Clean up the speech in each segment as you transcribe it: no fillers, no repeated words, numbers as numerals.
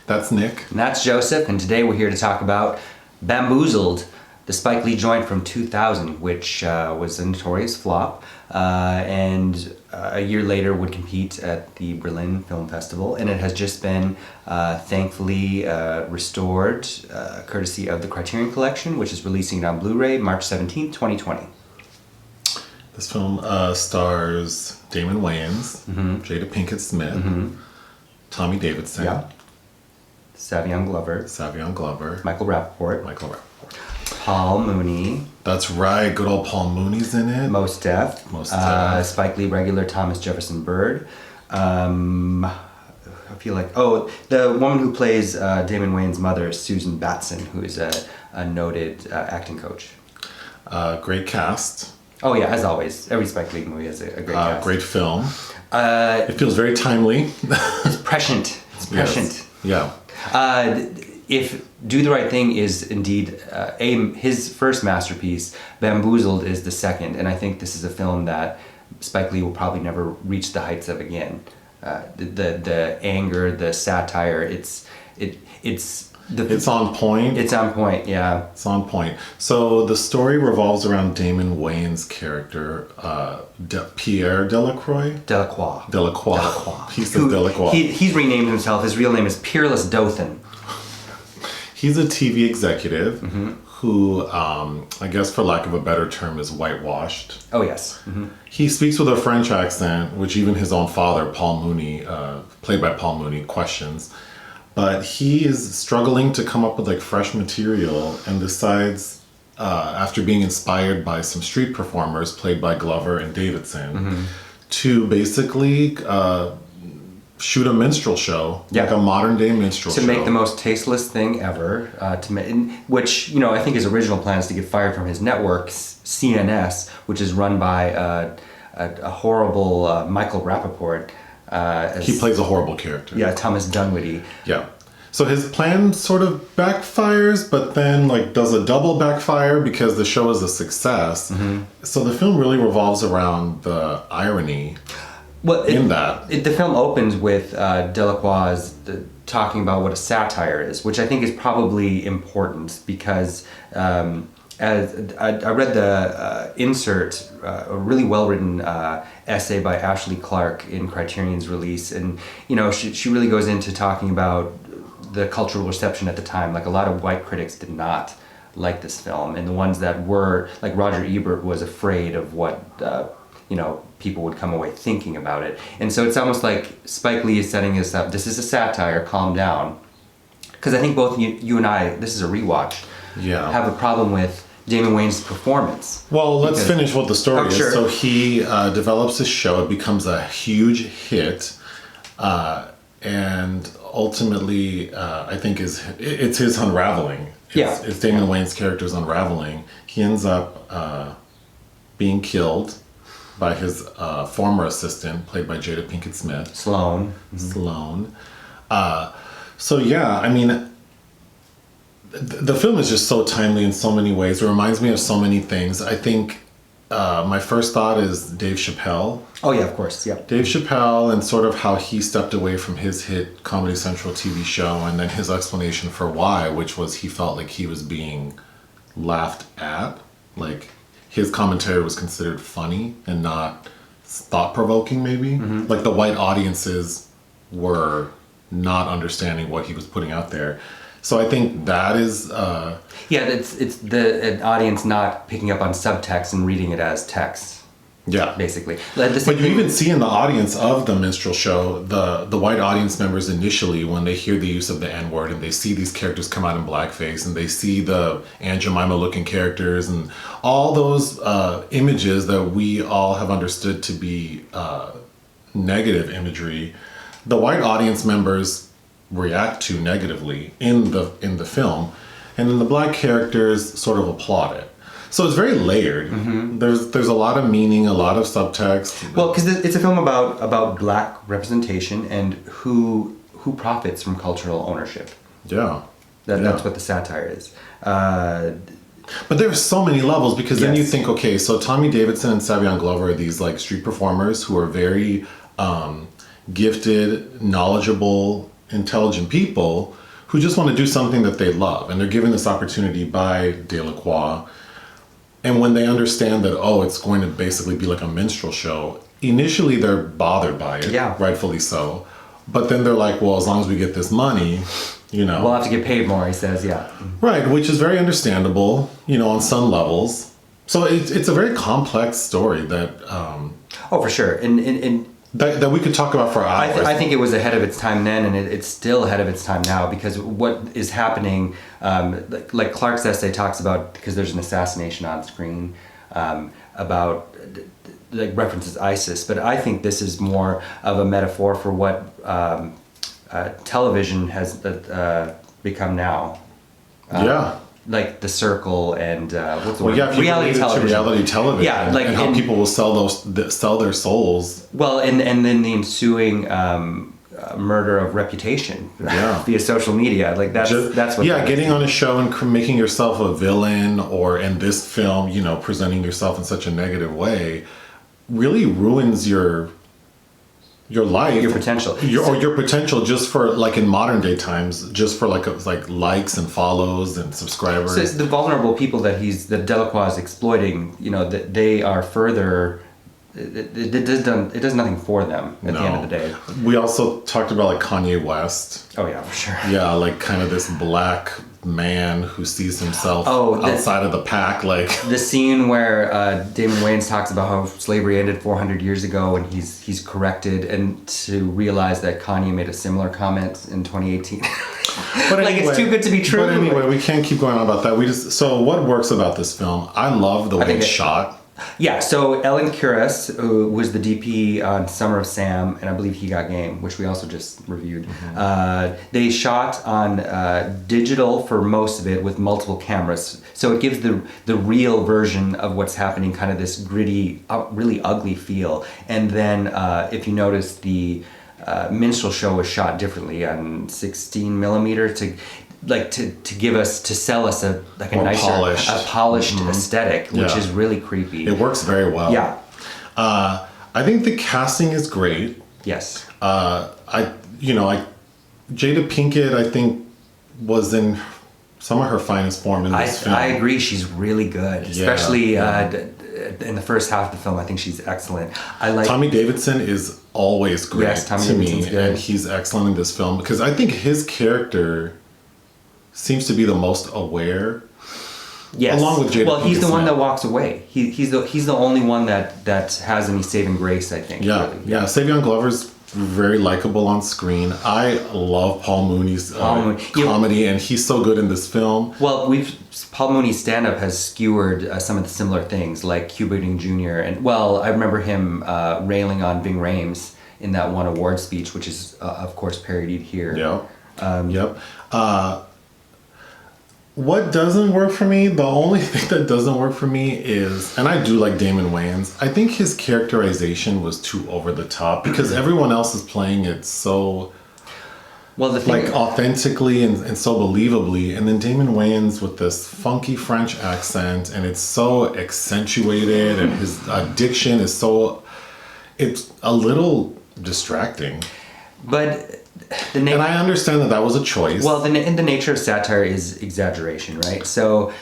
That's Nick. And that's Joseph, and today we're here to talk about Bamboozled, the Spike Lee joint from 2000, which was a notorious flop, and a year later would compete at the Berlin Film Festival, and it has just been thankfully restored, courtesy of the Criterion Collection, which is releasing it on Blu-ray March 17th, 2020. This film stars Damon Wayans, Jada Pinkett Smith, Tommy Davidson, Savion Glover, Michael Rapaport, Paul Mooney. That's right, good old Paul Mooney's in it. Most Def. Spike Lee regular Thomas Jefferson Byrd. I feel like, the woman who plays Damon Wayans' mother is Susan Batson, who is a noted acting coach. Great cast. Oh yeah, as always, every Spike Lee movie has a great cast. Great film. It feels very timely. It's prescient. Yes. Yeah. If Do the Right Thing is indeed his first masterpiece, Bamboozled is the second, and I think this is a film that Spike Lee will probably never reach the heights of again. The anger, the satire, it's on point. It's on point, yeah. It's on point. So the story revolves around Damon Wayans' character, Pierre Delacroix. Delacroix. He says Delacroix. He's renamed himself. His real name is Peerless Dothan. He's a TV executive who, I guess for lack of a better term, is whitewashed. Oh, yes. He speaks with a French accent, which even his own father, Paul Mooney, played by Paul Mooney, questions. But he is struggling to come up with like fresh material and decides, after being inspired by some street performers played by Glover and Davidson, to basically shoot a minstrel show, like a modern day minstrel show. To make the most tasteless thing ever, which, I think his original plan is to get fired from his network, CNS, which is run by a horrible Michael Rapaport. He plays a horrible character. Yeah, Thomas Dunwitty. Yeah. So his plan sort of backfires, but then does a double backfire because the show is a success. So the film really revolves around the irony the film opens with Delacroix talking about what a satire is, which I think is probably important because as I read the insert, a really well-written essay by Ashley Clark in Criterion's release, and she really goes into talking about the cultural reception at the time. Like a lot of white critics did not like this film, and the ones that were, like Roger Ebert, was afraid of what people would come away thinking about it. And so it's almost like Spike Lee is setting this up. This is a satire, calm down. Because I think both you and I, this is a rewatch, have a problem with Damon Wayans' performance. Well, let's finish what the story is. Sure. So he develops his show. It becomes a huge hit. And ultimately, I think it's his unraveling. It's Damon Wayans' character's unraveling. He ends up being killed by his former assistant, played by Jada Pinkett Smith. Sloan. The film is just so timely in so many ways. It reminds me of so many things. I think my first thought is Dave Chappelle. Oh yeah, of course, yeah. Dave Chappelle and sort of how he stepped away from his hit Comedy Central TV show, and then his explanation for why, which was he felt like he was being laughed at. Like his commentary was considered funny and not thought-provoking, maybe. Like the white audiences were not understanding what he was putting out there. So I think that is... it's the audience not picking up on subtext and reading it as text. Yeah. Basically. But you even see in the audience of the minstrel show, the white audience members initially, when they hear the use of the N-word and they see these characters come out in blackface and they see the Aunt Jemima-looking characters and all those images that we all have understood to be negative imagery, the white audience members react to negatively in the film, and then the black characters sort of applaud it. So it's very layered. There's a lot of meaning, a lot of subtext. Well, because it's a film about black representation and who profits from cultural ownership. That's what the satire is. But there are so many levels, because then you think, okay, so Tommy Davidson and Savion Glover are these like street performers who are very gifted, knowledgeable, intelligent people, who just want to do something that they love, and they're given this opportunity by Delacroix. And when they understand that, oh, it's going to basically be like a minstrel show, initially they're bothered by it, rightfully so. But then they're like, well, as long as we get this money, you know. We'll have to get paid more, he says, Right, which is very understandable, you know, on some levels. So it's a very complex story that... oh, for sure. And that we could talk about for hours. I think it was ahead of its time then, and it's still ahead of its time now, because what is happening, like Clark's essay talks about, because there's an assassination on screen, about, like, references ISIS, but I think this is more of a metaphor for what television has become now. Like The Circle and what's the word? Reality television. Reality television. Yeah, like, and how people will sell their souls. Well, and then the ensuing murder of reputation via social media. Like that's what. Yeah, getting on a show and making yourself a villain, or in this film, you know, presenting yourself in such a negative way, really ruins your life, your potential, your potential, just for, like, in modern day times, just for like likes and follows and subscribers. So it's the vulnerable people that Delacroix is exploiting, you know, that they are further. It does nothing for them at the end of the day. We also talked about, like, Kanye West. Oh yeah, for sure. Yeah, like kind of this black man who sees himself outside of the pack, like the scene where Damon Wayans talks about how slavery ended 400 years ago, and he's corrected, and to realize that Kanye made a similar comment in 2018. But like, anyway, it's too good to be true. But anyway, we can't keep going on about that. So what works about this film? I love the way it's shot. Yeah, so Ellen Kuras, who was the DP on Summer of Sam, and I believe He Got Game, which we also just reviewed. They shot on digital for most of it with multiple cameras. So it gives the real version of what's happening, kind of this gritty, really ugly feel. And then if you notice, the minstrel show was shot differently on 16 millimeter to sell us a nicer, polished aesthetic, which is really creepy. It works very well. Yeah. I think the casting is great. Yes. Jada Pinkett, I think, was in some of her finest form in this film. I agree. She's really good, especially in the first half of the film. I think she's excellent. Tommy Davidson is always great. Yes, Tommy Davidson's good. And he's excellent in this film, because I think his character seems to be the most aware. Yes. Along with Jada. Well, he's the one that walks away. He's the only one that has any saving grace, I think. Yeah. Really. Yeah. Savion Glover's very likable on screen. I love Paul Mooney's comedy, and he's so good in this film. Well, Paul Mooney's stand-up has skewered some of the similar things, like Cuba Gooding Jr. And, well, I remember him railing on Ving Rhames in that one award speech, which is, of course, parodied here. Yep. What doesn't work for me, the only thing that doesn't work for me is, and I do like Damon Wayans, I think his characterization was too over the top, because everyone else is playing it so, authentically and so believably, and then Damon Wayans with this funky French accent, and it's so accentuated, and his diction is it's a little distracting. But... and I understand that was a choice. Well, the nature of satire is exaggeration, right? So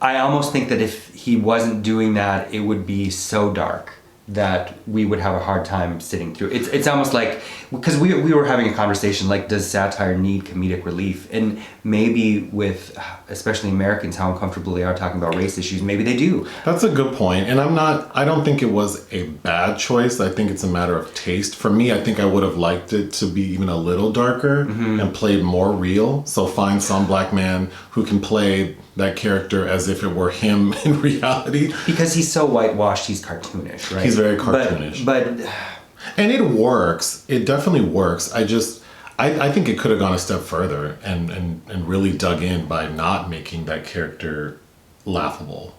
I almost think that if he wasn't doing that, it would be so dark that we would have a hard time sitting through. It's almost like, because we were having a conversation, like, does satire need comedic relief? And maybe with, especially Americans, how uncomfortable they are talking about race issues, maybe they do. That's a good point. And I don't think it was a bad choice. I think it's a matter of taste. For me, I think I would have liked it to be even a little darker and played more real. So find some black man who can play that character as if it were him in reality. Because he's so whitewashed, he's cartoonish, right? He's very cartoonish. And it works. It definitely works. I think it could have gone a step further and really dug in by not making that character laughable.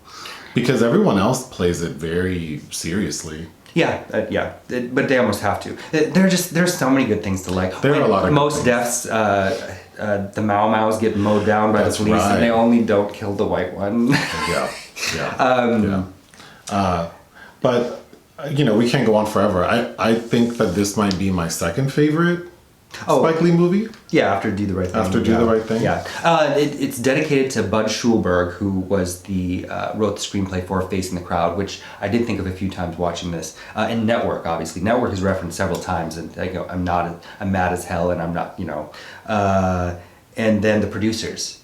Because everyone else plays it very seriously. But they almost have to. There's so many good things to like. There are a lot of most deaths. The Mau Mau's get mowed down by the police, and they only don't kill the white one. But we can't go on forever. I think that this might be my second favorite Spike Lee movie? Yeah, After Do the Right Thing. After Do the Right Thing? Yeah. It's dedicated to Bud Schulberg, who was wrote the screenplay for Facing the Crowd, which I did think of a few times watching this. And Network, obviously. Network is referenced several times, and I'm mad as hell, and I'm not, and then the producers,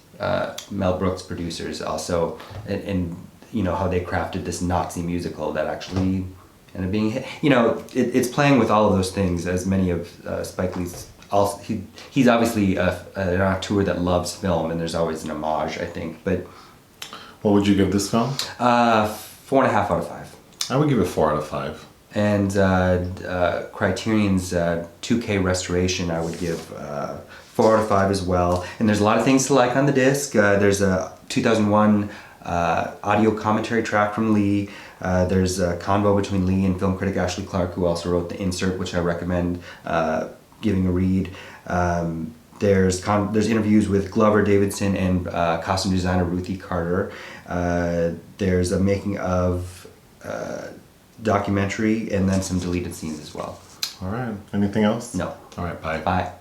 Mel Brooks producers also, and how they crafted this Nazi musical that actually ended up being hit. It's playing with all of those things, as many of Spike Lee's. Also, he's obviously an auteur that loves film, and there's always an homage, I think. But what would you give this film? 4.5 out of 5. I would give it 4 out of 5. And Criterion's 2K restoration, I would give 4 out of 5 as well. And there's a lot of things to like on the disc. There's a 2001 audio commentary track from Lee. There's a convo between Lee and film critic Ashley Clark, who also wrote the insert, which I recommend giving a read. There's interviews with Glover, Davidson, and costume designer Ruthie Carter. There's a making of documentary, and then some deleted scenes as well. All right. Anything else? No. All right. Bye. Bye.